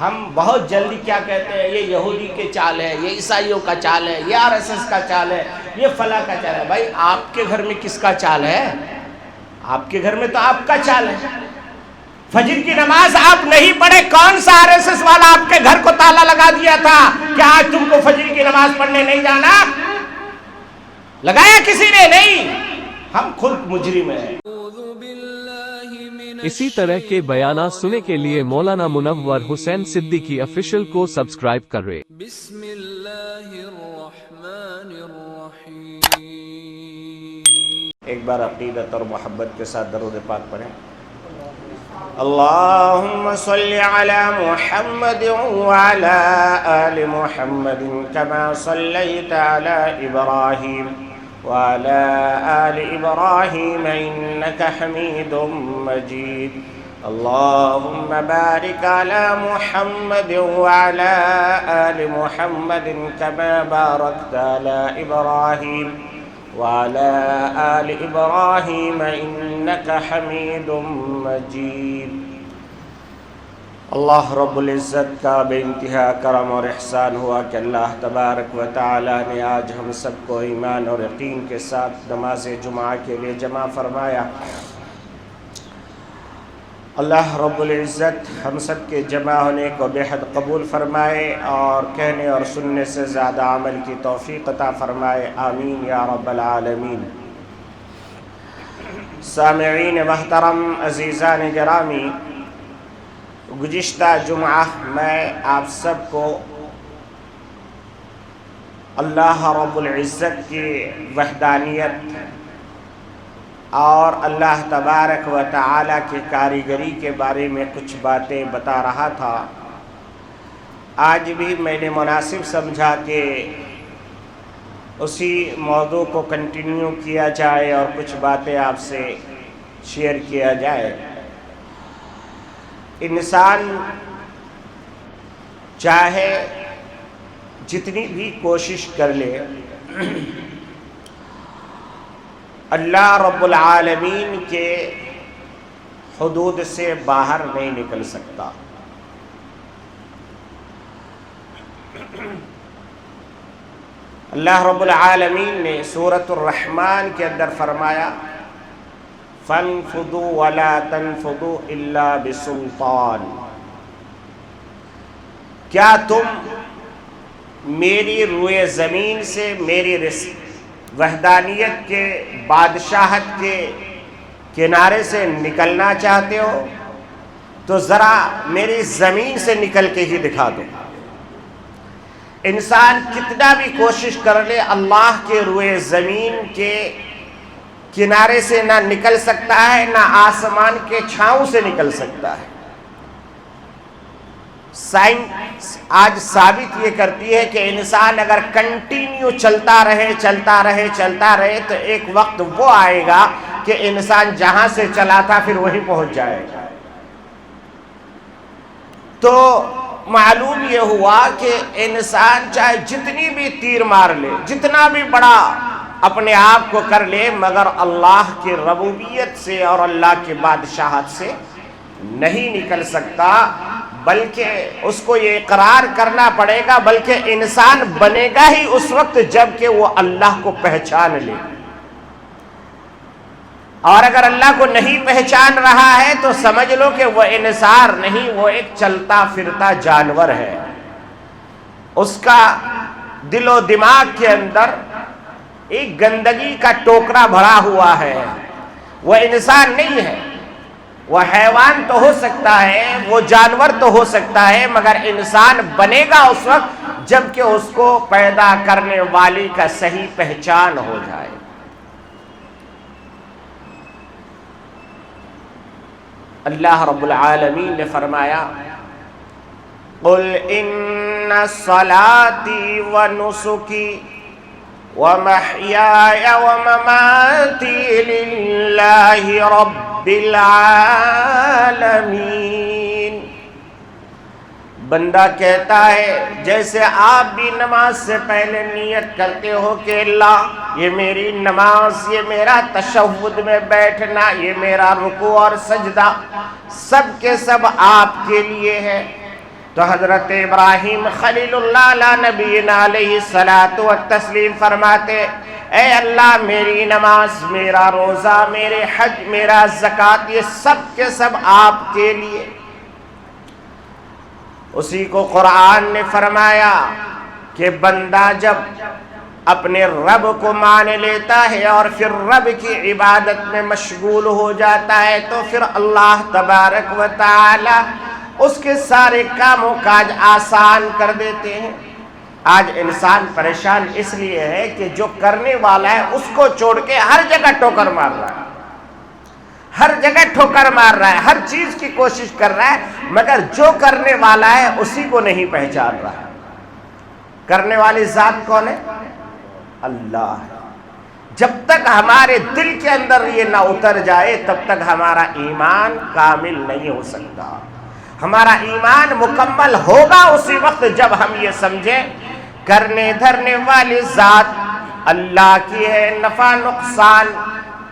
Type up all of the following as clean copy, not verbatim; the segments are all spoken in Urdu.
ہم بہت جلدی کیا کہتے ہیں، یہ یہودی کے چال ہے، یہ عیسائیوں کا چال ہے، یہ RSS کا چال ہے، یہ فلاں کا چال ہے۔ بھائی آپ کے گھر میں کس کا چال ہے؟ آپ کے گھر میں تو آپ کا چال ہے۔ فجر کی نماز آپ نہیں پڑھے، کون سا RSS والا آپ کے گھر کو تالا لگا دیا تھا کہ آج تم کو فجر کی نماز پڑھنے نہیں جانا؟ لگایا کسی نے نہیں، ہم خود مجرم ہیں۔ اسی طرح کے بیانات سننے کے لیے مولانا منور حسین صدیقی آفیشل کو سبسکرائب کریں۔ بسم اللہ الرحمن الرحیم۔ ایک بار عقیدت اور محبت کے ساتھ درود پاک پڑھیں۔ اللہم صلی علی محمد وعلی آل محمد کما صلیت علی ابراہیم وعلى آل إبراهيم إنك حميد مجيد اللهم بارك على محمد وعلى آل محمد كما باركت على إبراهيم وعلى آل إبراهيم إنك حميد مجيد۔ اللہ رب العزت کا بے انتہا کرم اور احسان ہوا کہ اللہ تبارک و تعالی نے آج ہم سب کو ایمان اور یقین کے ساتھ نماز جمعہ کے لیے جمع فرمایا۔ اللہ رب العزت ہم سب کے جمع ہونے کو بے حد قبول فرمائے اور کہنے اور سننے سے زیادہ عمل کی توفیق عطا فرمائے، آمین یا رب العالمین۔ سامعین محترم، عزیزان گرامی، گزشتہ جمعہ میں آپ سب کو اللہ رب العزت کی وحدانیت اور اللہ تبارک و تعالی کی کاریگری کے بارے میں کچھ باتیں بتا رہا تھا۔ آج بھی میں نے مناسب سمجھا کہ اسی موضوع کو کنٹینیو کیا جائے اور کچھ باتیں آپ سے شیئر کیا جائے۔ انسان چاہے جتنی بھی کوشش کر لے، اللہ رب العالمین کے حدود سے باہر نہیں نکل سکتا۔ اللہ رب العالمین نے سورۃ الرحمن کے اندر فرمایا فَانفُضُوا وَلَا تَنفُضُوا إِلَّا بِسُلْطَانٍ۔ کیا تم میری روئے زمین سے، میری وحدانیت کے بادشاہت کے کنارے سے نکلنا چاہتے ہو تو ذرا میری زمین سے نکل کے ہی دکھا دو۔ انسان کتنا بھی کوشش کر لے، اللہ کے روئے زمین کے کنارے سے نہ نکل سکتا ہے، نہ آسمان کے چھاؤں سے نکل سکتا ہے۔ سائنس آج ثابت یہ کرتی ہے کہ انسان اگر کنٹینیو چلتا رہے تو ایک وقت وہ آئے گا کہ انسان جہاں سے چلا تھا پھر وہیں پہنچ جائے گا۔ تو معلوم یہ ہوا کہ انسان چاہے جتنی بھی تیر مار لے، جتنا بھی بڑا اپنے آپ کو کر لے، مگر اللہ کی ربوبیت سے اور اللہ کی بادشاہت سے نہیں نکل سکتا، بلکہ اس کو یہ اقرار کرنا پڑے گا، بلکہ انسان بنے گا ہی اس وقت جب کہ وہ اللہ کو پہچان لے۔ اور اگر اللہ کو نہیں پہچان رہا ہے تو سمجھ لو کہ وہ انسان نہیں، وہ ایک چلتا پھرتا جانور ہے۔ اس کا دل و دماغ کے اندر ایک گندگی کا ٹوکرا بھرا ہوا ہے، وہ انسان نہیں ہے۔ وہ حیوان تو ہو سکتا ہے، وہ جانور تو ہو سکتا ہے، مگر انسان بنے گا اس وقت جب کہ اس کو پیدا کرنے والی کا صحیح پہچان ہو جائے۔ اللہ رب العالمین نے فرمایا قُلْ إِنَّ صَلَاتِي وَنُسُكِي وَمَحْيَايَ وَمَمَاتِي لِلَّهِ رَبِّ الْعَالَمِينَ۔ بندہ کہتا ہے جیسے آپ بھی نماز سے پہلے نیت کرتے ہو کہ اللہ یہ میری نماز، یہ میرا تشہد میں بیٹھنا، یہ میرا رکوع اور سجدہ سب کے سب آپ کے لیے ہے، تو حضرت ابراہیم خلیل اللہ علیہ نبینا علیہ الصلوۃ والتسلیم فرماتے اے اللہ میری نماز، میرا روزہ، میرے حج، میرا زکوٰۃ، یہ سب کے سب آپ کے لیے۔ اسی کو قرآن نے فرمایا کہ بندہ جب اپنے رب کو مان لیتا ہے اور پھر رب کی عبادت میں مشغول ہو جاتا ہے تو پھر اللہ تبارک و تعالی اس کے سارے کام و کاج آسان کر دیتے ہیں۔ آج انسان پریشان اس لیے ہے کہ جو کرنے والا ہے اس کو چھوڑ کے ہر جگہ ٹھوکر مار رہا ہے، ہر جگہ ٹھوکر مار رہا ہے، ہر چیز کی کوشش کر رہا ہے، مگر جو کرنے والا ہے اسی کو نہیں پہچان رہا ہے۔ کرنے والی ذات کون ہے؟ اللہ ہے۔ جب تک ہمارے دل کے اندر یہ نہ اتر جائے تب تک ہمارا ایمان کامل نہیں ہو سکتا۔ ہمارا ایمان مکمل ہوگا اسی وقت جب ہم یہ سمجھیں کرنے دھرنے والی ذات اللہ کی ہے، نفع نقصان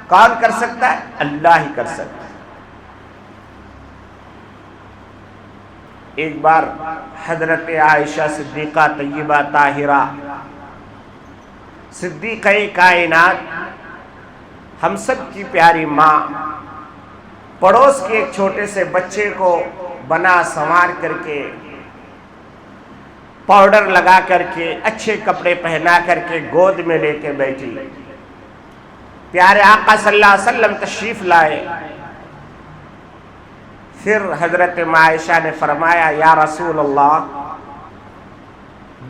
کون کر سکتا ہے؟ اللہ ہی کر سکتا ہے۔ ایک بار حضرت عائشہ صدیقہ طیبہ طاہرہ صدیقہ کائنات، ہم سب کی پیاری ماں، پڑوس کے ایک چھوٹے سے بچے کو بنا سنوار کر کے، پاؤڈر لگا کر کے، اچھے کپڑے پہنا کر کے گود میں لے کے بیٹھی۔ پیارے آقا صلی اللہ علیہ وسلم تشریف لائے۔ پھر حضرت عائشہ نے فرمایا یا رسول اللہ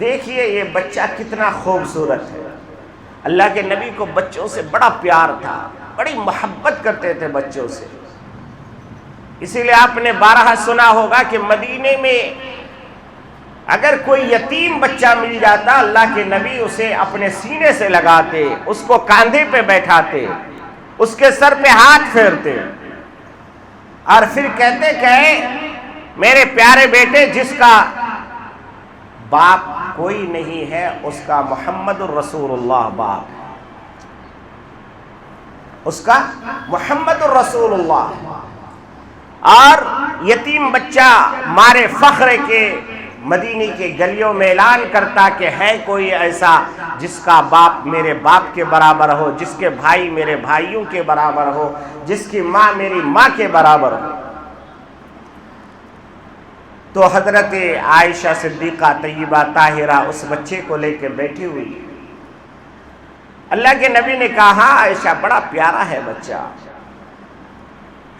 دیکھیے یہ بچہ کتنا خوبصورت ہے۔ اللہ کے نبی کو بچوں سے بڑا پیار تھا، بڑی محبت کرتے تھے بچوں سے۔ اسی لیے آپ نے بارہا سنا ہوگا کہ مدینے میں اگر کوئی یتیم بچہ مل جاتا اللہ کے نبی اسے اپنے سینے سے لگاتے، اس کو کاندھے پہ بیٹھاتے، اس کے سر پہ ہاتھ پھیرتے اور پھر کہتے کہ میرے پیارے بیٹے جس کا باپ کوئی نہیں ہے اس کا محمد الرسول اللہ باپ ہے، اس کا محمد الرسول اللہ۔ اور یتیم بچہ مارے فخر کے مدینے کے گلیوں میں اعلان کرتا کہ ہے کوئی ایسا جس کا باپ میرے باپ کے برابر ہو، جس کے بھائی میرے بھائیوں کے برابر ہو، جس کی ماں میری ماں کے برابر ہو۔ تو حضرت عائشہ صدیقہ طیبہ طاہرہ اس بچے کو لے کے بیٹھی ہوئی۔ اللہ کے نبی نے کہا ہاں عائشہ بڑا پیارا ہے بچہ۔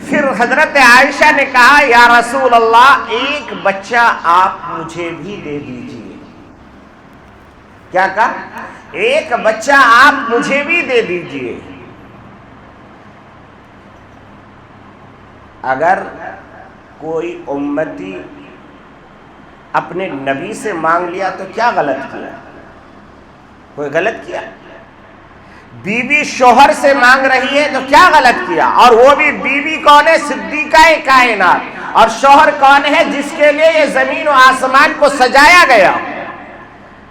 پھر حضرت عائشہ نے کہا یا رسول اللہ ایک بچہ آپ مجھے بھی دے دیجئے۔ کیا کہا؟ ایک بچہ آپ مجھے بھی دے دیجئے۔ اگر کوئی امتی اپنے نبی سے مانگ لیا تو کیا غلط کیا؟ کوئی غلط کیا؟ بیوی شوہر سے مانگ رہی ہے تو کیا غلط کیا؟ اور وہ بھی بیوی کون ہے؟ صدیقہ کائنات۔ اور شوہر کون ہے؟ جس کے لیے یہ زمین و آسمان کو سجایا گیا،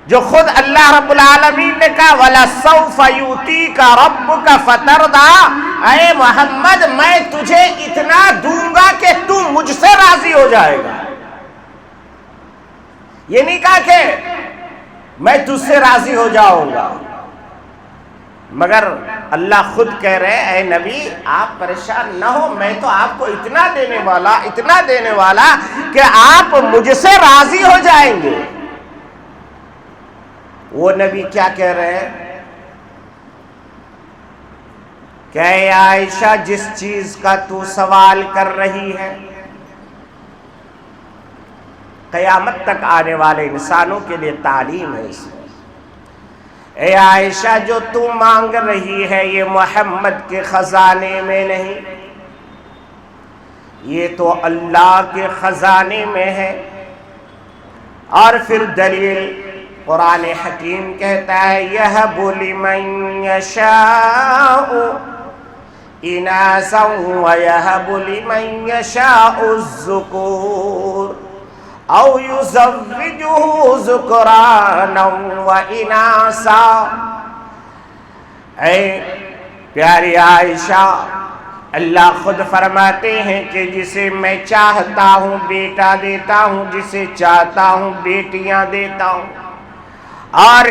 جو خود اللہ رب العالمین نے کہا وَلَسَوْفَ يُؤْتِيكَ رَبُّكَ فَتَرْضَىٰ، اے محمد میں تجھے اتنا دوں گا کہ تو مجھ سے راضی ہو جائے گا۔ یہ نہیں کہا کہ میں تجھ سے راضی ہو جاؤں گا، مگر اللہ خود کہہ رہے اے نبی آپ پریشان نہ ہو، میں تو آپ کو اتنا دینے والا کہ آپ مجھ سے راضی ہو جائیں گے۔ وہ نبی کیا کہہ رہے ہیں کہ اے عائشہ جس چیز کا تو سوال کر رہی ہے قیامت تک آنے والے انسانوں کے لیے تعلیم ہے اس میں۔ اے عائشہ جو تو مانگ رہی ہے یہ محمد کے خزانے میں نہیں، یہ تو اللہ کے خزانے میں ہے۔ اور پھر دلیل قرآن حکیم کہتا ہے یَهَبُ لِمَن يَشَاءُ إِنَاثًا وَيَهَبُ لِمَن يَشَاءُ الذُّكُورَ او یزوجہ ذکرانا واناثا۔ اے پیاری عائشہ اللہ خود فرماتے ہیں کہ جسے میں چاہتا ہوں بیٹا دیتا ہوں، جسے چاہتا ہوں بیٹیاں دیتا ہوں، اور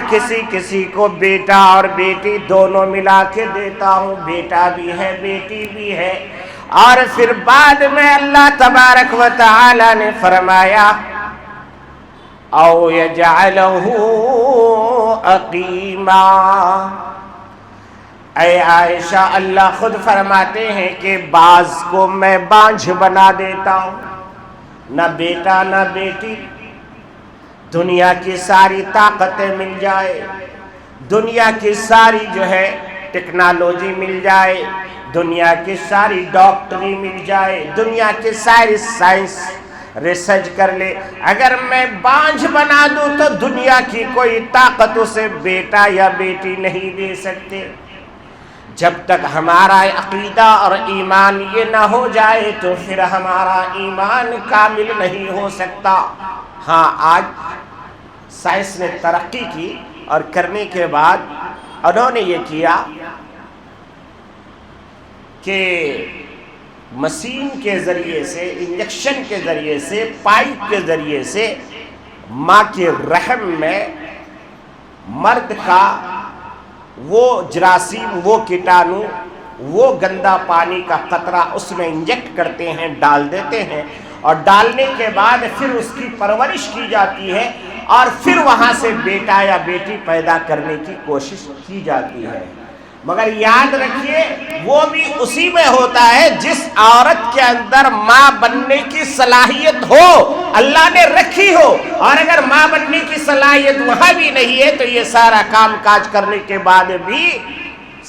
کسی کو بیٹا اور بیٹی دونوں ملا کے دیتا ہوں، بیٹا بھی ہے بیٹی بھی ہے۔ اور پھر بعد میں اللہ تبارک و تعالی نے فرمایا او یجعلہ عقیما، اے عائشہ اللہ خود فرماتے ہیں کہ بعض کو میں بانجھ بنا دیتا ہوں، نہ بیٹا نہ بیٹی، دنیا کی ساری طاقتیں مل جائے، دنیا کی ساری جو ہے ٹیکنالوجی مل جائے، دنیا کی ساری ڈاکٹری مل جائے، دنیا کی ساری سائنس ریسرچ کر لے، اگر میں بانجھ بنا دوں تو دنیا کی کوئی طاقت اسے بیٹا یا بیٹی نہیں دے سکتے۔ جب تک ہمارا عقیدہ اور ایمان یہ نہ ہو جائے تو پھر ہمارا ایمان کامل نہیں ہو سکتا۔ ہاں آج سائنس نے ترقی کی اور کرنے کے بعد انہوں نے یہ کیا کہ مشین کے ذریعے سے، انجیکشن کے ذریعے سے، پائپ کے ذریعے سے ماں کے رحم میں مرد کا وہ جراثیم، وہ کیٹانو، وہ گندا پانی کا قطرہ اس میں انجیکٹ کرتے ہیں، ڈال دیتے ہیں، اور ڈالنے کے بعد پھر اس کی پرورش کی جاتی ہے اور پھر وہاں سے بیٹا یا بیٹی پیدا کرنے کی کوشش کی جاتی ہے۔ مگر یاد رکھیے وہ بھی اسی میں ہوتا ہے جس عورت کے اندر ماں بننے کی صلاحیت ہو، اللہ نے رکھی ہو، اور اگر ماں بننے کی صلاحیت وہاں بھی نہیں ہے تو یہ سارا کام کاج کرنے کے بعد بھی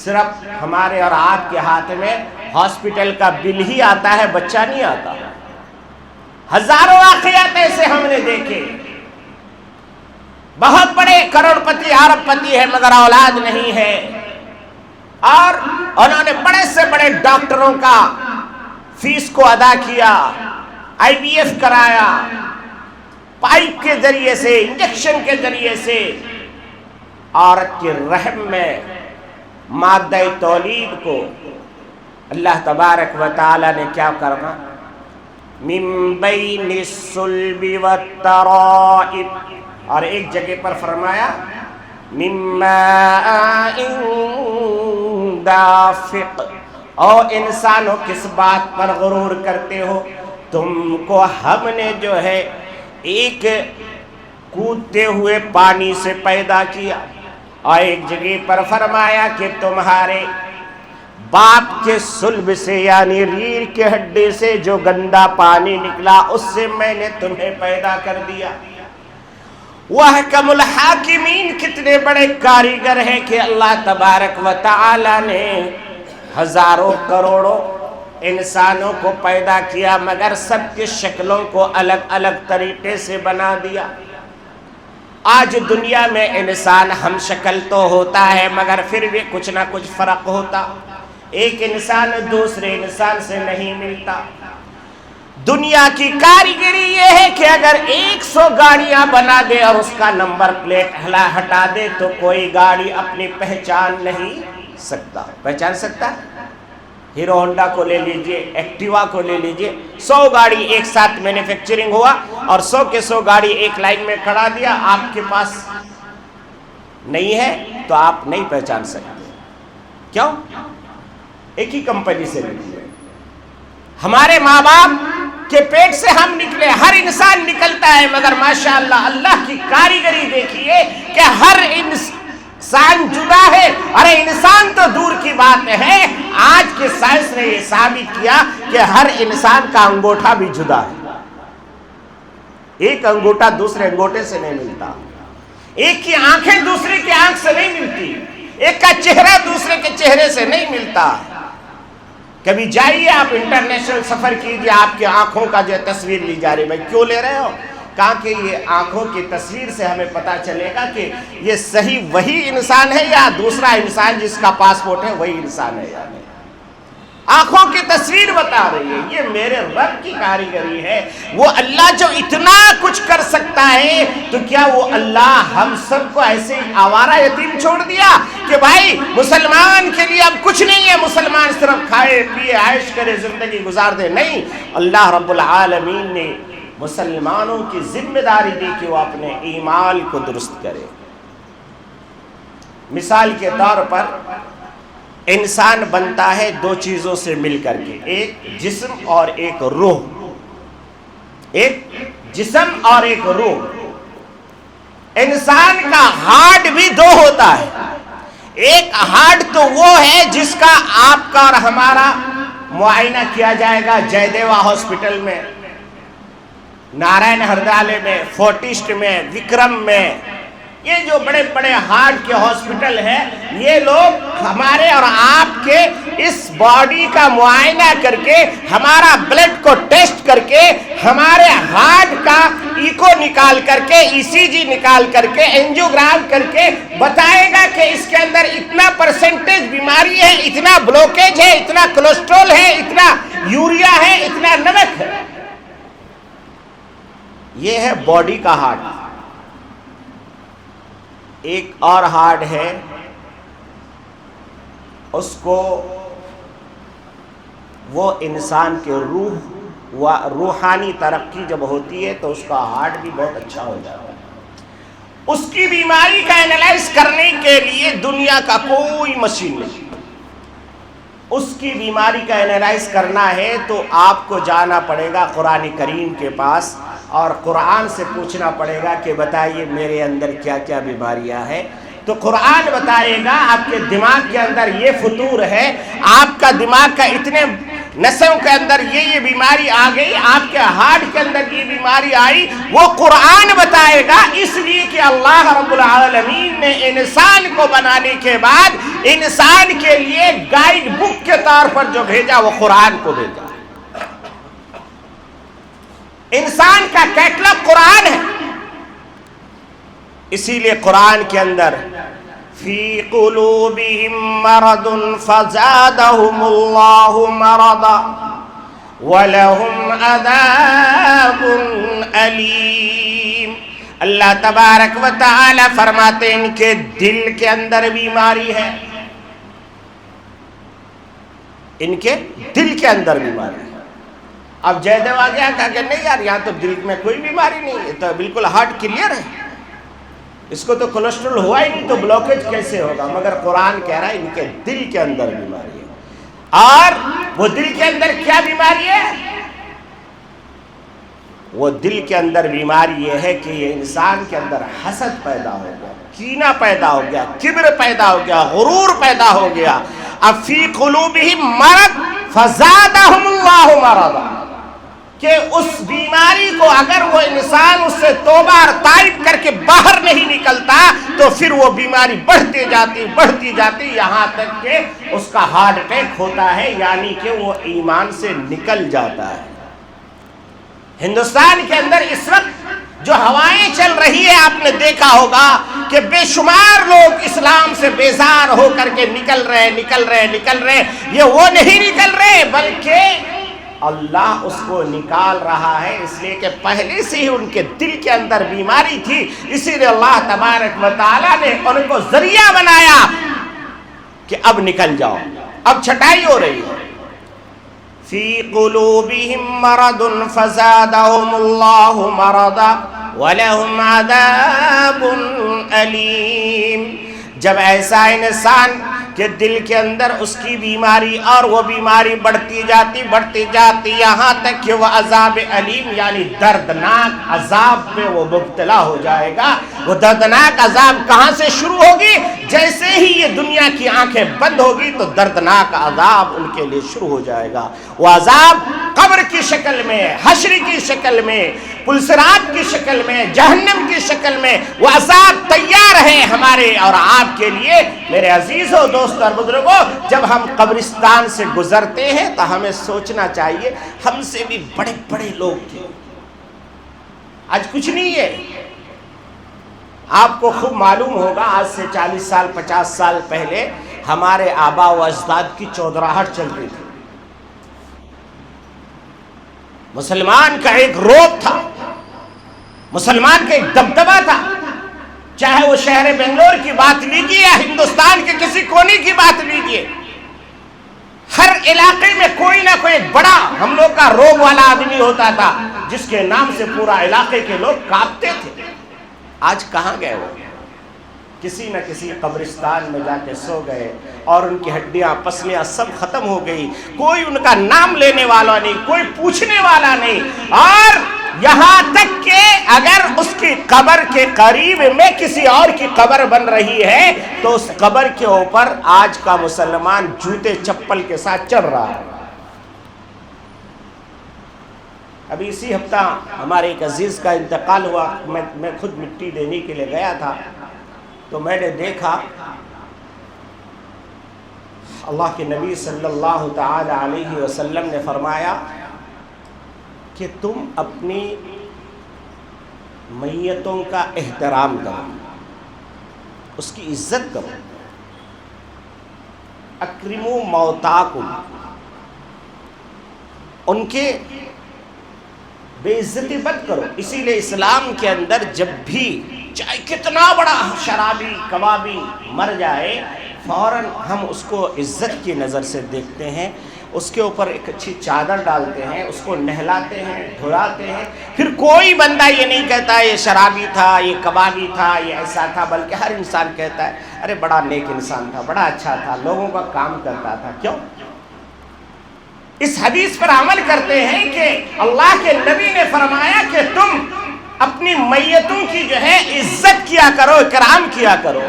صرف ہمارے اور آپ کے ہاتھ میں ہاسپٹل کا بل ہی آتا ہے، بچہ نہیں آتا۔ ہزاروں واقعات ایسے ہم نے دیکھے، بہت بڑے کروڑ پتی ارب پتی ہے مگر اولاد نہیں ہے، اور انہوں نے بڑے سے بڑے ڈاکٹروں کا فیس کو ادا کیا، آئی وی ایف کرایا، پائپ کے ذریعے سے، انجیکشن کے ذریعے سے عورت کے رحم میں مادہ تولید کو اللہ تبارک و تعالی نے کیا کرنا، من بین الصلب والترائب، اور ایک جگہ پر فرمایا من ماء دافق۔ اور انسانوں کس بات پر غرور کرتے ہو، تم کو ہم نے جو ہے ایک کودتے ہوئے پانی سے پیدا کیا، اور ایک جگہ پر فرمایا کہ تمہارے باپ کے صلب سے یعنی ریڑھ کے ہڈے سے جو گندا پانی نکلا اس سے میں نے تمہیں پیدا کر دیا۔ وَأَحْكَمُ الْحَاكِمِينَ کتنے بڑے کاریگر ہیں کہ اللہ تبارک و تعالی نے ہزاروں کروڑوں انسانوں کو پیدا کیا مگر سب کی شکلوں کو الگ الگ طریقے سے بنا دیا۔ آج دنیا میں انسان ہم شکل تو ہوتا ہے مگر پھر بھی کچھ نہ کچھ فرق ہوتا، ایک انسان دوسرے انسان سے نہیں ملتا۔ دنیا کی کاریگری یہ ہے کہ اگر 100 گاڑیاں بنا دے اور اس کا نمبر پلیٹ ہٹا دے تو کوئی گاڑی اپنی پہچان نہیں سکتا۔ پہچان سکتا؟ ہیرو ہونڈا کو لے لیجئے، ایکٹیوا کو لے لیجئے، 100 گاڑی ایک ساتھ مینوفیکچرنگ ہوا اور 100 کے 100 گاڑی ایک لائن میں کھڑا دیا، آپ کے پاس نہیں ہے تو آپ نہیں پہچان سکتے۔ کیوں؟ ایک ہی کمپنی سے نکلے، ہمارے ماں باپ کے پیٹ سے ہم نکلے، ہر انسان نکلتا ہے مگر ماشاءاللہ اللہ کی کاریگری دیکھیے کہ ہر انسان جدا ہے۔ ارے انسان تو دور کی بات ہے، آج کے سائنس نے یہ ثابت کیا کہ ہر انسان کا انگوٹھا بھی جدا ہے، ایک انگوٹھا دوسرے انگوٹھے سے نہیں ملتا، ایک کی آنکھیں دوسرے کی آنکھ سے نہیں ملتی، ایک کا چہرہ دوسرے کے چہرے سے نہیں ملتا۔ کبھی جائیے آپ انٹرنیشنل سفر کیجیے، آپ کی آنکھوں کا جو تصویر لی جا رہی، بھائی کیوں لے رہے ہو؟ کہا کہ یہ آنکھوں کی تصویر سے ہمیں پتا چلے گا کہ یہ صحیح وہی انسان ہے یا دوسرا انسان جس کا پاسپورٹ ہے وہی انسان ہے یا نہیں۔ آنکھوں کی تصویر بتا رہی ہے، یہ میرے رب کی کاریگری ہے۔ وہ اللہ جو اتنا کچھ کر سکتا ہے تو کیا وہ اللہ ہم سب کو ایسے ہی آوارہ یتیم چھوڑ دیا کہ بھائی مسلمان کے لیے اب کچھ نہیں ہے، مسلمان صرف کھائے پیے عیش کرے زندگی گزار دے؟ نہیں، اللہ رب العالمین نے مسلمانوں کی ذمہ داری دی کہ وہ اپنے ایمان کو درست کرے۔ مثال کے طور پر انسان بنتا ہے دو چیزوں سے مل کر کے، ایک جسم اور ایک روح، ایک جسم اور ایک روح۔ انسان کا ہارٹ بھی دو ہوتا ہے، ایک ہارٹ تو وہ ہے جس کا آپ کا اور ہمارا معائنہ کیا جائے گا جے دیوا ہاسپٹل میں، نارائن ہردالے میں، فورٹسٹ میں، وکرم میں، یہ جو بڑے بڑے ہارٹ کے ہاسپٹل ہیں، یہ لوگ ہمارے اور آپ کے اس باڈی کا معائنہ کر کے، ہمارا بلڈ کو ٹیسٹ کر کے، ہمارے ہارٹ کا ایکو نکال کر کے، ای سی جی نکال کر کے، اینجیوگرام کر کے بتائے گا کہ اس کے اندر اتنا پرسنٹیج بیماری ہے، اتنا بلوکیج ہے، اتنا کولیسٹرول ہے، اتنا یوریا ہے، اتنا نمک ہے۔ یہ ہے باڈی کا ہارٹ۔ ایک اور ہارٹ ہے، اس کو وہ انسان کے روح و روحانی ترقی جب ہوتی ہے تو اس کا ہارٹ بھی بہت اچھا ہو جاتا ہے۔ اس کی بیماری کا اینالائز کرنے کے لیے دنیا کا کوئی مشین نہیں۔ اس کی بیماری کا اینالائز کرنا ہے تو آپ کو جانا پڑے گا قرآن کریم کے پاس اور قرآن سے پوچھنا پڑے گا کہ بتائیے میرے اندر کیا کیا بیماریاں ہیں۔ تو قرآن بتائے گا آپ کے دماغ کے اندر یہ فطور ہے، آپ کا دماغ کا اتنے نسوں کے اندر یہ بیماری آ گئی، آپ کے ہارٹ کے اندر یہ بیماری آئی، وہ قرآن بتائے گا۔ اس لیے کہ اللہ رب العالمین نے انسان کو بنانے کے بعد انسان کے لیے گائیڈ بک کے طور پر جو بھیجا وہ قرآن کو بھیجا۔ انسان کا کیٹلاگ قرآن ہے۔ اسی لیے قرآن کے اندر فی قلوبہم مرض فزادہم اللہ مرضا ولہم عذاب علیم۔ اللہ تبارک و تعالی فرماتے ہیں ان کے دل کے اندر بیماری ہے، ان کے دل کے اندر بیماری ہے۔ اب جے دیو آ گیا کہا کہ نہیں یار یہاں تو دل میں کوئی بیماری نہیں ہے، تو بالکل ہارٹ کلیئر ہے، اس کو تو کولیسٹرول ہوا ہی نہیں تو بلوکیج کیسے ہوگا؟ مگر قرآن کہہ رہا ہے ان کے دل کے اندر بیماری ہے۔ اور وہ دل کے اندر کیا بیماری ہے؟ وہ دل کے اندر بیماری یہ ہے کہ یہ انسان کے اندر حسد پیدا ہو گیا، کینہ پیدا ہو گیا، کبر پیدا ہو گیا، غرور پیدا ہو گیا۔ اب فی قلوبہم مرض فزادہم اللہ مرضا، کہ اس بیماری کو اگر وہ انسان اس سے توبہ اور تائب کر کے باہر نہیں نکلتا تو پھر وہ بیماری بڑھتی جاتی یہاں تک کہ اس کا ہارٹ اٹیک ہوتا ہے، یعنی کہ وہ ایمان سے نکل جاتا ہے۔ ہندوستان کے اندر اس وقت جو ہوائیں چل رہی ہے آپ نے دیکھا ہوگا کہ بے شمار لوگ اسلام سے بیزار ہو کر کے نکل رہے، یہ وہ نہیں نکل رہے بلکہ اللہ اس کو نکال رہا ہے، اس لیے کہ پہلے سے ہی ان کے دل کے اندر بیماری تھی، اسی لیے اللہ تبارک و تعالیٰ نے ان کو ذریعہ بنایا کہ اب نکل جاؤ، اب چھٹائی ہو رہی ہے۔ فی قلوبہم مرض فزادہم اللہ مرضا ولہم عذاب علیم۔ جب ایسا انسان کہ دل کے اندر اس کی بیماری اور وہ بیماری بڑھتی جاتی یہاں تک کہ وہ عذاب علیم یعنی دردناک عذاب پہ وہ مبتلا ہو جائے گا۔ وہ دردناک عذاب کہاں سے شروع ہوگی؟ جیسے ہی یہ دنیا کی آنکھیں بند ہوگی تو دردناک عذاب ان کے لیے شروع ہو جائے گا۔ وہ عذاب قبر کی شکل میں، حشر کی شکل میں، پلسرات کی شکل میں، جہنم کی شکل میں وہ عذاب تیار ہے ہمارے اور آپ کے لیے۔ میرے عزیزوں، دوستوں اور بزرگوں، جب ہم قبرستان سے گزرتے ہیں تو ہمیں سوچنا چاہیے ہم سے بھی بڑے بڑے لوگ تھے، آج کچھ نہیں ہے۔ آپ کو خوب معلوم ہوگا آج سے 40 سال 50 سال پہلے ہمارے آبا و اجداد کی چودراہٹ چلتی تھی، مسلمان کا ایک روب تھا، مسلمان کا ایک دبدبا تھا، چاہے وہ شہر بنگلور کی بات لیجیے یا ہندوستان کے کسی کونے کی بات لیجیے، ہر علاقے میں کوئی نہ کوئی ایک بڑا ہم لوگ کا روگ والا آدمی ہوتا تھا جس کے نام سے پورا علاقے کے لوگ کانپتے تھے۔ آج کہاں گئے وہ؟ کسی نہ کسی قبرستان میں جا کے سو گئے اور ان کی ہڈیاں پسلیاں سب ختم ہو گئی، کوئی ان کا نام لینے والا نہیں، کوئی پوچھنے والا نہیں، اور یہاں تک کہ اگر اس کی قبر کے قریب میں کسی اور کی قبر بن رہی ہے تو اس قبر کے اوپر آج کا مسلمان جوتے چپل کے ساتھ چڑھ رہا ہے۔ ابھی اسی ہفتہ ہمارے ایک عزیز کا انتقال ہوا، میں خود مٹی دینے کے لیے گیا تھا، تو میں نے دیکھا اللہ کے نبی صلی اللہ تعالی علیہ وسلم نے فرمایا کہ تم اپنی میتوں کا احترام کرو، اس کی عزت کرو، اکرموا موتاکم، ان کے بے عزتی مت کرو۔ اسی لیے اسلام کے اندر جب بھی چاہے کتنا بڑا شرابی کبابی مر جائے، فوراً ہم اس کو عزت کی نظر سے دیکھتے ہیں، اس کے اوپر ایک اچھی چادر ڈالتے ہیں، اس کو نہلاتے ہیں، دھلاتے ہیں۔ پھر کوئی بندہ یہ نہیں کہتا ہے یہ شرابی تھا، یہ کبابی تھا، یہ ایسا تھا، بلکہ ہر انسان کہتا ہے ارے بڑا نیک انسان تھا، بڑا اچھا تھا، لوگوں کا کام کرتا تھا۔ کیوں؟ اس حدیث پر عمل کرتے ہیں کہ اللہ کے نبی نے فرمایا کہ تم اپنی میتوں کی جو ہے عزت کیا کرو، اکرام کیا کرو۔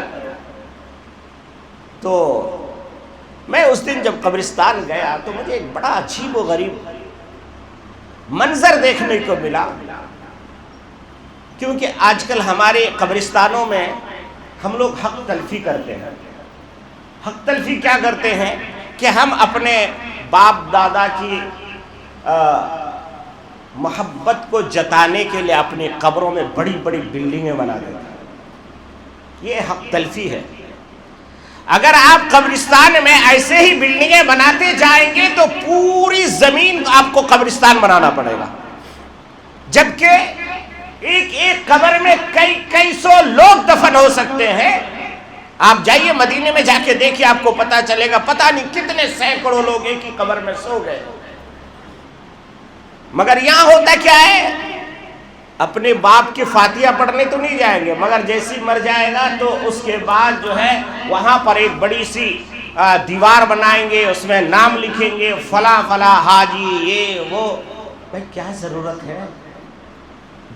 تو میں اس دن جب قبرستان گیا تو مجھے ایک بڑا عجیب و غریب منظر دیکھنے کو ملا، کیونکہ آج کل ہمارے قبرستانوں میں ہم لوگ حق تلفی کرتے ہیں۔ حق تلفی کیا کرتے ہیں کہ ہم اپنے باپ دادا کی محبت کو جتانے کے لیے اپنی قبروں میں بڑی بڑی بلڈنگیں بنا دیتے ہیں، یہ حق تلفی ہے۔ اگر آپ قبرستان میں ایسے ہی بلڈنگیں بناتے جائیں گے تو پوری زمین آپ کو قبرستان بنانا پڑے گا، جبکہ ایک ایک قبر میں کئی سو لوگ دفن ہو سکتے ہیں۔ آپ جائیے مدینے میں جا کے دیکھیے، آپ کو پتا چلے گا پتہ نہیں کتنے سینکڑوں لوگ ایک ہی قبر میں سو گئے۔ مگر یہاں ہوتا کیا ہے، اپنے باپ کی فاتحہ پڑھنے تو نہیں جائیں گے، مگر جیسی مر جائے گا تو اس کے بعد جو ہے وہاں پر ایک بڑی سی دیوار بنائیں گے، اس میں نام لکھیں گے فلاں فلاں حاجی، یہ وہ۔ بھائی کیا ضرورت ہے؟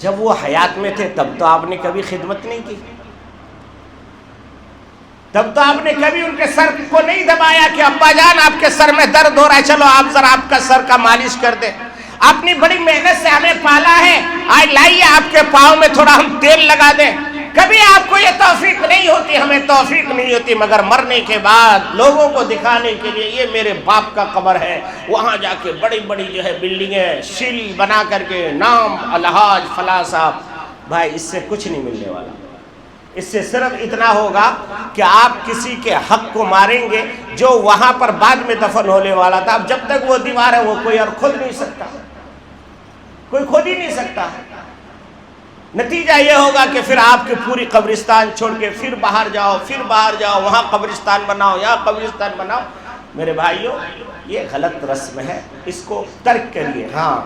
جب وہ حیات میں تھے تب تو آپ نے کبھی خدمت نہیں کی، تب تو آپ نے کبھی ان کے سر کو نہیں دبایا کہ ابا جان آپ کے سر میں درد ہو رہا ہے، چلو آپ ذرا آپ کا سر کا مالش کر دیں۔ آپ نے بڑی محنت سے ہمیں پالا ہے، آج لائیے آپ کے پاؤں میں تھوڑا ہم تیل لگا دیں۔ کبھی آپ کو یہ توفیق نہیں ہوتی، ہمیں توفیق نہیں ہوتی، مگر مرنے کے بعد لوگوں کو دکھانے کے لیے یہ میرے باپ کا قبر ہے، وہاں جا کے بڑی بڑی جو ہے بلڈنگیں شیل بنا کر کے نام الحاج فلاں صاحب۔ بھائی اس سے کچھ نہیں ملنے والا، اس سے صرف اتنا ہوگا کہ آپ کسی کے حق کو ماریں گے جو وہاں پر بعد میں دفن ہونے والا تھا۔ اب جب تک وہ دیوار ہے وہ کوئی اور کھود نہیں سکتا، کوئی کھود ہی نہیں سکتا۔ نتیجہ یہ ہوگا کہ پھر آپ کی پوری قبرستان چھوڑ کے پھر باہر جاؤ، پھر باہر جاؤ، وہاں قبرستان بناؤ، یہاں قبرستان بناؤ۔ میرے بھائیوں یہ غلط رسم ہے، اس کو ترک کریے۔ ہاں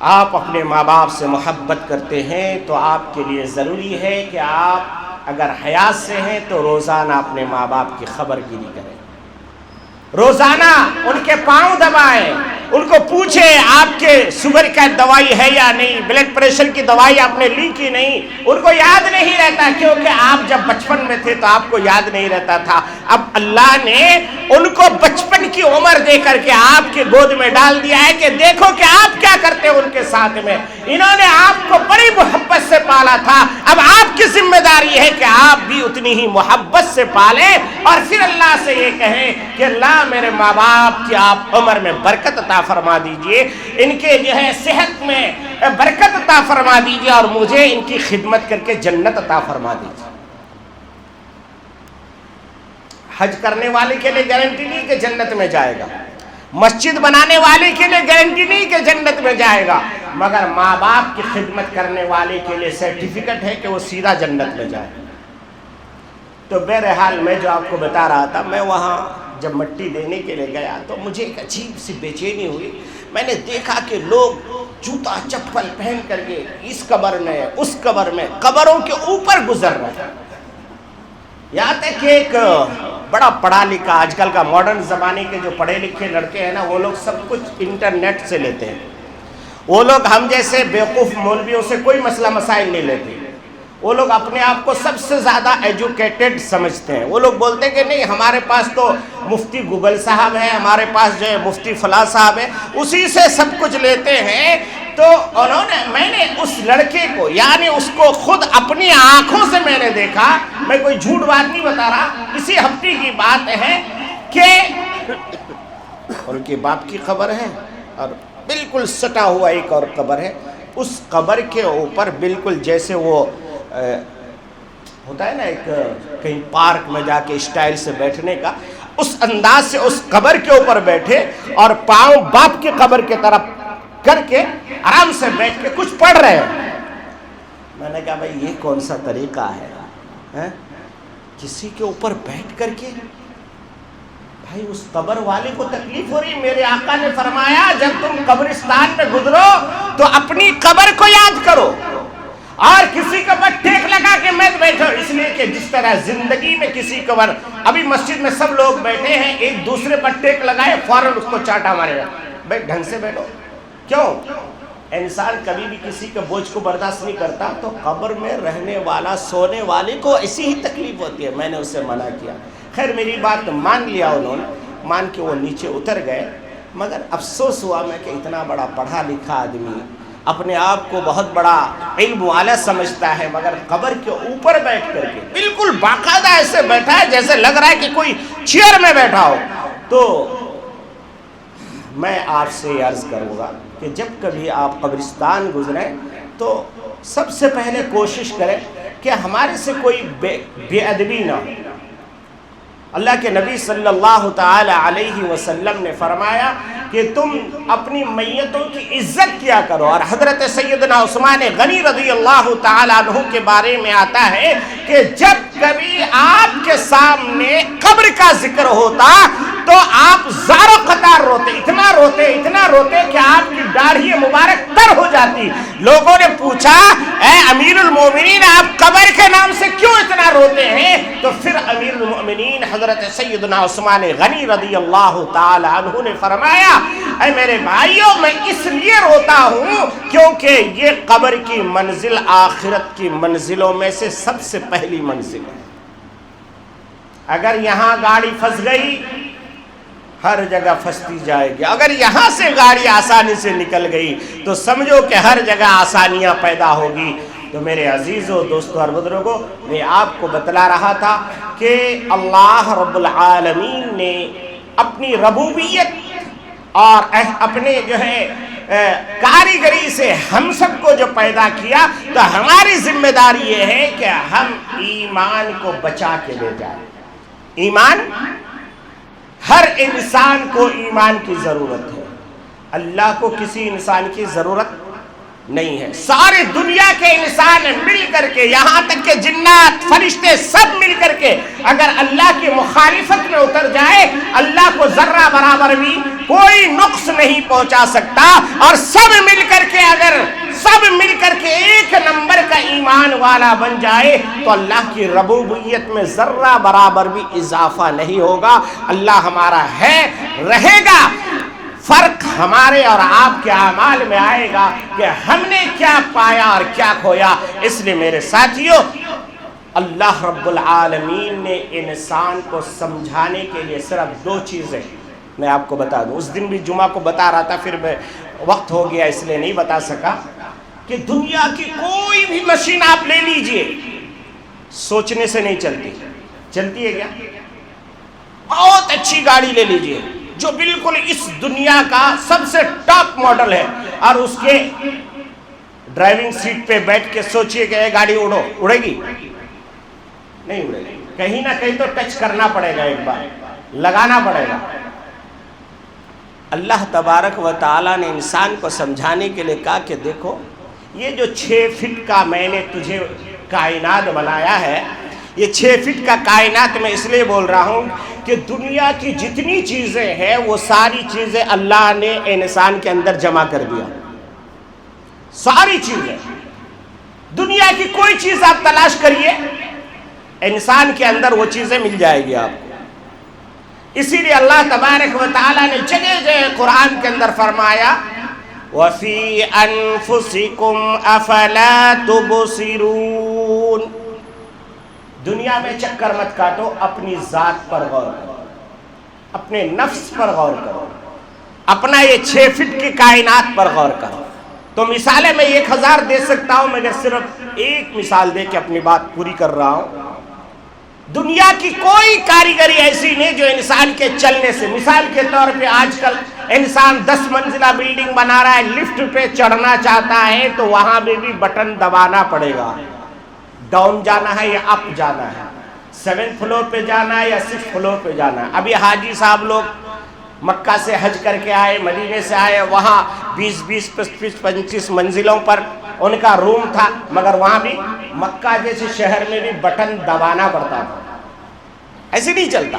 آپ اپنے ماں باپ سے محبت کرتے ہیں تو آپ کے لیے ضروری ہے کہ آپ اگر حیات سے ہیں تو روزانہ اپنے ماں باپ کی خبر گیری کریں، روزانہ ان کے پاؤں دبائیں، ان کو پوچھیں آپ کے شوگر کا دوائی ہے یا نہیں، بلڈ پریشر کی دوائی آپ نے لی کی نہیں۔ ان کو یاد نہیں رہتا کیونکہ آپ جب بچپن میں تھے تو آپ کو یاد نہیں رہتا تھا، اب اللہ نے ان کو بچپن کی عمر دے کر کے آپ کے گود میں ڈال دیا ہے کہ دیکھو کہ آپ کیا کرتے ان کے ساتھ میں۔ انہوں نے آپ کو بڑی محبت سے پالا تھا، اب آپ کی ذمہ داری ہے کہ آپ بھی اتنی ہی محبت سے پالیں، اور پھر اللہ سے یہ کہیں کہ اللہ میرے ماں باپ کی آپ عمر میں برکت عطا فرما دیجئے، ان کے جو ہے صحت میں برکت عطا فرما دیجئے، اور مجھے ان کی خدمت کر کے جنت عطا فرما دیجئے۔ حج کرنے والے کے لیے گارنٹی نہیں کہ جنت میں جائے گا، مسجد بنانے والے کے لیے گارنٹی نہیں کہ جنت میں جائے گا، مگر ماں باپ کی خدمت کرنے والے کے لیے سرٹیفکیٹ ہے کہ وہ سیدھا جنت میں جائے۔ تو بہرحال میں جو آپ کو بتا رہا تھا، میں وہاں جب مٹی دینے کے لیے گیا تو مجھے ایک عجیب سی بے چینی ہوئی۔ میں نے دیکھا کہ لوگ جوتا چپل پہن کر کے اس قبر میں اس قبر میں قبروں کے اوپر گزر رہے ہیں۔ یہاں تک کہ ایک بڑا پڑھا لکھا آج کل کا ماڈرن زمانے کے جو پڑھے لکھے لڑکے ہیں نا، وہ لوگ سب کچھ انٹرنیٹ سے لیتے ہیں۔ وہ لوگ ہم جیسے بیوقوف مولویوں سے کوئی مسئلہ مسائل نہیں لیتے۔ وہ لوگ اپنے آپ کو سب سے زیادہ ایجوکیٹڈ سمجھتے ہیں۔ وہ لوگ بولتے ہیں کہ نہیں، ہمارے پاس تو مفتی گوگل صاحب ہے، ہمارے پاس جو ہے مفتی فلاں صاحب ہے، اسی سے سب کچھ لیتے ہیں۔ تو میں نے اس لڑکے کو، یعنی اس کو خود اپنی آنکھوں سے میں نے دیکھا، میں کوئی جھوٹ بات نہیں بتا رہا، اسی ہفتے کی بات ہے کہ ان کے باپ کی قبر ہے اور بالکل سٹا ہوا ایک اور قبر ہے۔ اس قبر کے اوپر بالکل جیسے وہ ہوتا ہے نا ایک کہیں پارک میں جا کے اسٹائل سے بیٹھنے کا، اس انداز سے اس قبر کے اوپر بیٹھے اور پاؤں باپ کی قبر کی طرف کر کے آرام سے بیٹھ کے کچھ پڑھ رہے ہیں۔ میں نے کہا بھائی یہ کون سا طریقہ ہے کسی کے اوپر بیٹھ کر کے؟ بھائی اس قبر والے کو تکلیف ہو رہی۔ میرے آقا نے فرمایا جب تم قبرستان میں گزرو تو اپنی قبر کو یاد کرو اور کسی کے اوپر ٹیک لگا کے مت بیٹھو، اس لیے کہ جس طرح زندگی میں کسی کے اوپر، ابھی مسجد میں سب لوگ بیٹھے ہیں، ایک دوسرے پر ٹیک لگائے فوراً اس کو چاٹا مارے گا۔ بھائی ڈھنگ سے بیٹھو۔ کیوں؟ انسان کبھی بھی کسی کے بوجھ کو برداشت نہیں کرتا، تو قبر میں رہنے والا سونے والے کو ایسی ہی تکلیف ہوتی ہے۔ میں نے اسے منع کیا، خیر میری بات مان لیا انہوں نے، مان کے وہ نیچے اتر گئے۔ مگر افسوس ہوا میں کہ اتنا بڑا پڑھا لکھا آدمی اپنے آپ کو بہت بڑا علم والا سمجھتا ہے، مگر قبر کے اوپر بیٹھ کر کے بالکل باقاعدہ ایسے بیٹھا ہے جیسے لگ رہا ہے کہ کوئی چیئر میں بیٹھا ہو۔ تو میں آپ سے عرض کروں گا کہ جب کبھی آپ قبرستان گزریں تو سب سے پہلے کوشش کریں کہ ہمارے سے کوئی بے ادبی نہ ہو۔ اللہ کے نبی صلی اللہ تعالی علیہ وسلم نے فرمایا کہ تم اپنی میتوں کی عزت کیا کرو، اور حضرت سیدنا عثمان غنی رضی اللہ تعالی عنہ کے بارے میں آتا ہے کہ جب کبھی آپ کے سامنے قبر کا ذکر ہوتا تو آپ زار و قطار روتے، اتنا روتے کہ آپ کی داڑھی مبارک تر ہو جاتی۔ لوگوں نے پوچھا اے امیر المومنین آپ قبر کے نام سے کیوں اتنا روتے ہیں؟ تو پھر امیر المومنین حضرت سیدنا عثمان غنی رضی اللہ تعالی عنہ نے فرمایا اے میرے بھائیوں، میں اس لیے روتا ہوں کیونکہ یہ قبر کی منزل آخرت کی منزلوں میں سے سب سے پہلی منزل ہے۔ اگر یہاں گاڑی پھنس گئی ہر جگہ پھنستی جائے گی، اگر یہاں سے گاڑی آسانی سے نکل گئی تو سمجھو کہ ہر جگہ آسانیاں پیدا ہوگی۔ تو میرے عزیزوں، دوستوں اور بزرگوں، میں آپ کو بتلا رہا تھا کہ اللہ رب العالمین نے اپنی ربوبیت اور اپنے جو ہے کاریگری سے ہم سب کو جو پیدا کیا، تو ہماری ذمہ داری یہ ہے کہ ہم ایمان کو بچا کے لے جائیں۔ ایمان، ہر انسان کو ایمان کی ضرورت ہے، اللہ کو کسی انسان کی ضرورت نہیں ہے۔ ساری دنیا کے انسان مل کر کے، یہاں تک کہ جنات فرشتے سب مل کر کے اگر اللہ کی مخالفت میں اتر جائے، اللہ کو ذرہ برابر بھی کوئی نقص نہیں پہنچا سکتا، اور سب مل کر کے ایک نمبر کا ایمان والا بن جائے تو اللہ کی ربوبیت میں ذرہ برابر بھی اضافہ نہیں ہوگا۔ اللہ ہمارا ہے، رہے گا، فرق ہمارے اور آپ کے اعمال میں آئے گا کہ ہم نے کیا پایا اور کیا کھویا۔ اس لیے میرے ساتھیوں، اللہ رب العالمین نے انسان کو سمجھانے کے لیے صرف دو چیزیں میں آپ کو بتا دوں۔ اس دن بھی جمعہ کو بتا رہا تھا، پھر میں وقت ہو گیا اس لیے نہیں بتا سکا، کہ دنیا کی کوئی بھی مشین آپ لے لیجئے، سوچنے سے نہیں چلتی ہے کیا؟ بہت اچھی گاڑی لے لیجئے جو بالکل اس دنیا کا سب سے ٹاپ ماڈل ہے، اور اس کے ڈرائیونگ سیٹ پہ بیٹھ کے سوچئے کہ یہ گاڑی اڑے گی؟ نہیں اڑے گی، کہیں نہ کہیں تو ٹچ کرنا پڑے گا، ایک بار لگانا پڑے گا۔ اللہ تبارک و تعالیٰ نے انسان کو سمجھانے کے لیے کہا کہ دیکھو یہ جو 6 فٹ کا میں نے تجھے کائنات بنایا ہے، یہ 6 فٹ کا کائنات میں اس لیے بول رہا ہوں کہ دنیا کی جتنی چیزیں ہیں وہ ساری چیزیں اللہ نے انسان کے اندر جمع کر دیا. ساری چیزیں، دنیا کی کوئی چیز آپ تلاش کریے، انسان کے اندر وہ چیزیں مل جائے گی آپ کو. اسی لیے اللہ تبارک و تعالیٰ نے جگہ جگہ قرآن کے اندر فرمایا وَفِي أَنفُسِكُمْ أَفَلَا تُبْصِرُونَ. دنیا میں چکر مت کاٹو، اپنی ذات پر غور کرو، اپنے نفس پر غور کرو، اپنا یہ 6 فٹ کی کائنات پر غور کرو. تو مثالیں میں 1000 دے سکتا ہوں، مگر صرف ایک مثال دے کے اپنی بات پوری کر رہا ہوں. دنیا کی کوئی کاریگری ایسی نہیں جو انسان کے چلنے سے، مثال کے طور پہ آج کل انسان 10 منزلہ بلڈنگ بنا رہا ہے، لفٹ پہ چڑھنا چاہتا ہے تو وہاں بھی بٹن دبانا پڑے گا. ڈاؤن جانا ہے یا اپ جانا ہے، 7th فلور پہ جانا ہے یا 6th فلور پہ جانا ہے. ابھی حاجی صاحب لوگ مکہ سے حج کر کے آئے، مدینے سے آئے، وہاں 20 25 منزلوں پر ان کا روم تھا، مگر وہاں بھی مکہ جیسے شہر میں بھی بٹن دبانا پڑتا تھا، ایسے نہیں چلتا.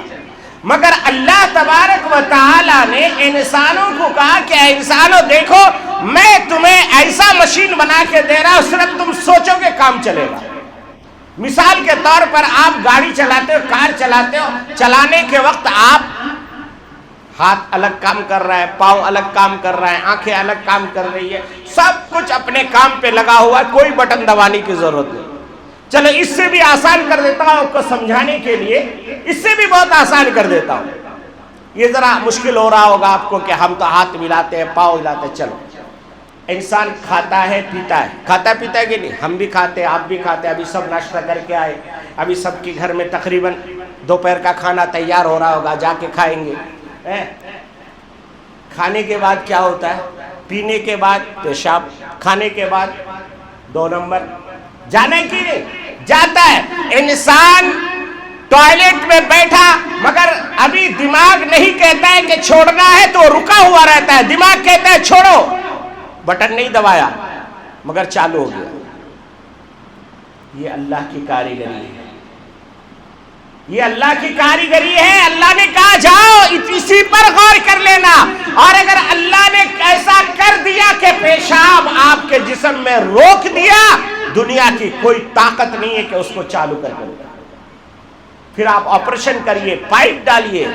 مگر اللہ تبارک و تعالیٰ نے انسانوں کو کہا کہ اے انسانوں دیکھو میں تمہیں ایسا مشین بنا کے دے رہا ہوں، صرف تم سوچو کہ کام چلے گا. مثال کے طور پر آپ گاڑی چلاتے ہو، کار چلاتے ہو، چلانے کے وقت آپ ہاتھ الگ کام کر رہا ہے، پاؤں الگ کام کر رہا ہے، آنکھیں الگ کام کر رہی ہے، سب کچھ اپنے کام پہ لگا ہوا ہے، کوئی بٹن دبانے کی ضرورت نہیں. چلو اس سے بھی آسان کر دیتا ہوں آپ کو سمجھانے کے لیے، اس سے بھی بہت آسان کر دیتا ہوں. یہ ذرا مشکل ہو رہا ہوگا آپ کو کہ ہم تو ہاتھ ملاتے ہیں، پاؤں ہلاتے ہیں. چلو انسان کھاتا ہے پیتا ہے، کھاتا پیتا ہے کہ نہیں؟ ہم بھی کھاتے ہیں، آپ بھی کھاتے ہیں. ابھی سب ناشتہ کر کے آئے، ابھی سب کے گھر میں تقریباً دوپہر کا کھانا تیار ہو رہا ہوگا، جا کے کھائیں گے. کھانے کے بعد کیا ہوتا ہے؟ پینے کے بعد پیشاب، کھانے کے بعد 2 نمبر جانا کی نہیں جاتا ہے. انسان ٹوائلٹ میں بیٹھا مگر ابھی دماغ نہیں کہتا ہے کہ چھوڑنا ہے تو رکا ہوا رہتا ہے، دماغ کہتا ہے چھوڑو، بٹن نہیں دبایا مگر چالو ہو گیا. یہ اللہ کی کاریگری ہے، یہ اللہ کی کاریگری ہے. اللہ نے کہا جاؤ اسی پر غور کر لینا، اور اگر اللہ نے ایسا کر دیا کہ پیشاب آپ کے جسم میں روک دیا، دنیا کی کوئی طاقت نہیں ہے کہ اس کو چالو کر دے. پھر آپ آپریشن کریے، پائپ ڈالیے.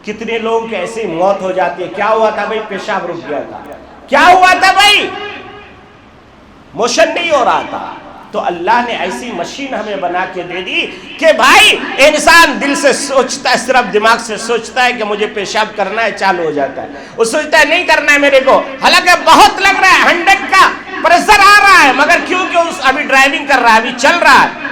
کتنے لوگوں کی ایسی موت ہو جاتی ہے. کیا ہوا تھا بھائی؟ پیشاب رک گیا تھا. کیا ہوا تھا بھائی؟ موشن نہیں ہو رہا تھا. تو اللہ نے ایسی مشین ہمیں بنا کے دے دی کہ بھائی انسان دل سے سوچتا ہے، صرف دماغ سے سوچتا ہے کہ مجھے پیشاب کرنا ہے، چالو ہو جاتا ہے. وہ سوچتا ہے نہیں کرنا ہے میرے کو، حالانکہ بہت لگ رہا ہے، 100 کا پریشر آ رہا ہے، مگر کیونکہ ابھی ڈرائیونگ کر رہا ہے، ابھی چل رہا ہے،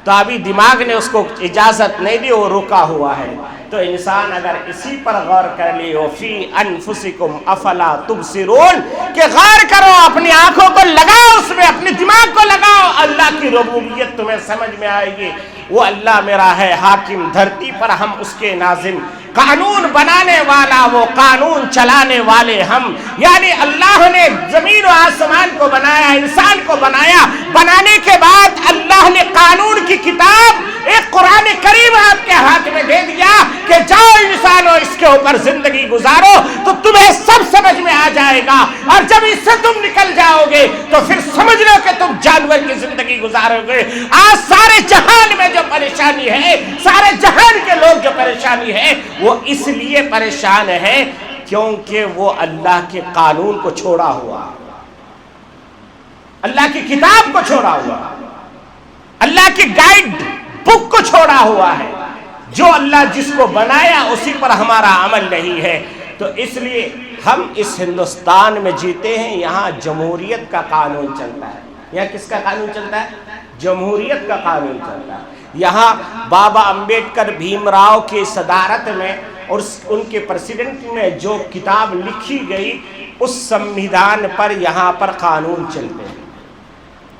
تو ابھی دماغ نے اس کو اجازت نہیں دی، وہ رکا ہوا ہے. تو انسان اگر اسی پر غور کر لی، وَفِي أَنفُسِكُمْ أَفَلَا تُبْصِرُونَ، کہ غور کرو، اپنی آنکھوں کو لگاؤ، اس میں اپنے دماغ کو لگاؤ، اللہ کی ربوبیت تمہیں سمجھ میں آئے گی. وہ اللہ میرا ہے حاکم، دھرتی پر ہم اس کے ناظم، قانون بنانے والا وہ، قانون چلانے والے ہم. یعنی اللہ نے زمین و آسمان کو بنایا، انسان کو بنایا، بنانے کے بعد اللہ نے قانون کی کتاب ایک قرآن کریم آپ کے ہاتھ میں دے دیا کہ جاؤ انسانوں اس کے اوپر زندگی گزارو، تو تمہیں سب سمجھ میں آ جائے گا. اور جب اس سے تم نکل جاؤ گے تو پھر سمجھ لو کہ تم جانور کی زندگی گزارو گے. آج سارے جہان میں جو پریشانی ہے، سارے جہان کے لوگ جو پریشانی ہے، وہ اس لیے پریشان ہے کیونکہ وہ اللہ کے قانون کو چھوڑا ہوا، اللہ کی کتاب کو چھوڑا ہوا، اللہ کی گائیڈ بک کو چھوڑا ہوا ہے. جو اللہ جس کو بنایا اسی پر ہمارا عمل نہیں ہے. تو اس لیے ہم اس ہندوستان میں جیتے ہیں، یہاں جمہوریت کا قانون چلتا ہے. یہاں کس کا قانون چلتا ہے؟ جمہوریت کا قانون چلتا ہے. یہاں بابا امبیڈکر، بھیم راؤ کی صدارت میں اور ان کے پریسیڈنٹ میں جو کتاب لکھی گئی، اس سمویدھان پر یہاں پر قانون چلتے ہیں.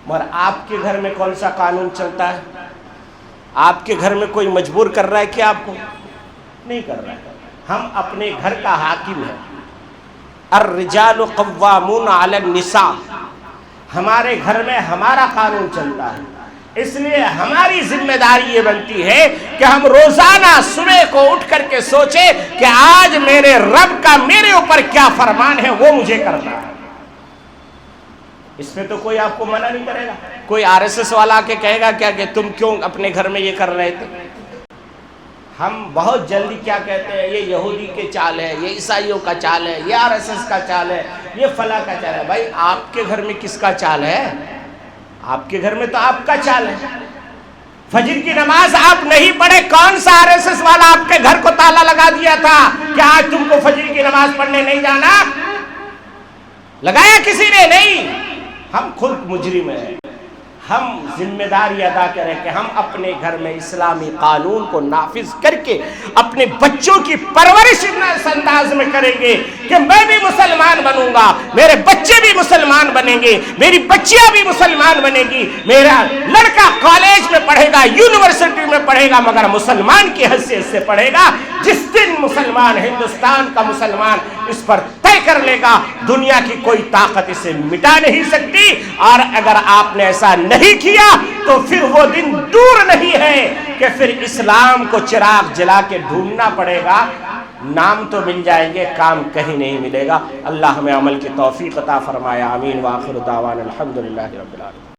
مگر آپ کے گھر میں کون سا قانون چلتا ہے؟ آپ کے گھر میں کوئی مجبور کر رہا ہے کہ آپ کو نہیں کر رہا ہے. ہم اپنے گھر کا حاکم ہیں. الرجال قوامون علی النساء، ہمارے گھر میں ہمارا قانون چلتا ہے. اس لیے ہماری ذمہ داری یہ بنتی ہے کہ ہم روزانہ صبح کو اٹھ کر کے سوچیں کہ آج میرے رب کا میرے اوپر کیا فرمان ہے، وہ مجھے کرنا ہے. اس میں تو کوئی آپ کو منع نہیں کرے گا. کوئی RSS والا کے کہے گا کیا کہ تم کیوں اپنے گھر میں یہ کر رہے تھے. ہم بہت جلدی کیا کہتے ہیں، یہ یہودی کے چال ہے، یہ عیسائیوں کا چال ہے، یہ RSS کا چال ہے، یہ فلاں کا چال ہے. بھائی آپ کے گھر میں کس کا چال ہے؟ آپ کے گھر میں تو آپ کا چال ہے. فجر کی نماز آپ نہیں پڑھے، کون سا RSS والا آپ کے گھر کو تالا لگا دیا تھا کہ آج تم کو فجر کی نماز پڑھنے نہیں جانا؟ لگایا کسی نے نہیں. ہم خود مجرم ہیں. ہم ذمہ داری ادا کریں کہ ہم اپنے گھر میں اسلامی قانون کو نافذ کر کے اپنے بچوں کی پرورش اس انداز میں کریں گے کہ میں بھی مسلمان بنوں گا، میرے بچے بھی مسلمان بنیں گے، میری بچیاں بھی مسلمان بنے گی، میرا لڑکا کالج میں پڑھے گا، یونیورسٹی میں پڑھے گا، مگر مسلمان کی حیثیت سے پڑھے گا. جس دن مسلمان، ہندوستان کا مسلمان اس پر طے کر لے گا، دنیا کی کوئی طاقت اسے مٹا نہیں سکتی. اور اگر آپ نے ایسا نہیں کیا تو پھر وہ دن دور نہیں ہے کہ پھر اسلام کو چراغ جلا کے ڈھونڈنا پڑے گا. نام تو مل جائیں گے، کام کہیں نہیں ملے گا. اللہ ہمیں عمل کی توفیق عطا فرمائے. آمین. وآخر دعوانا الحمدللہ رب العالمین.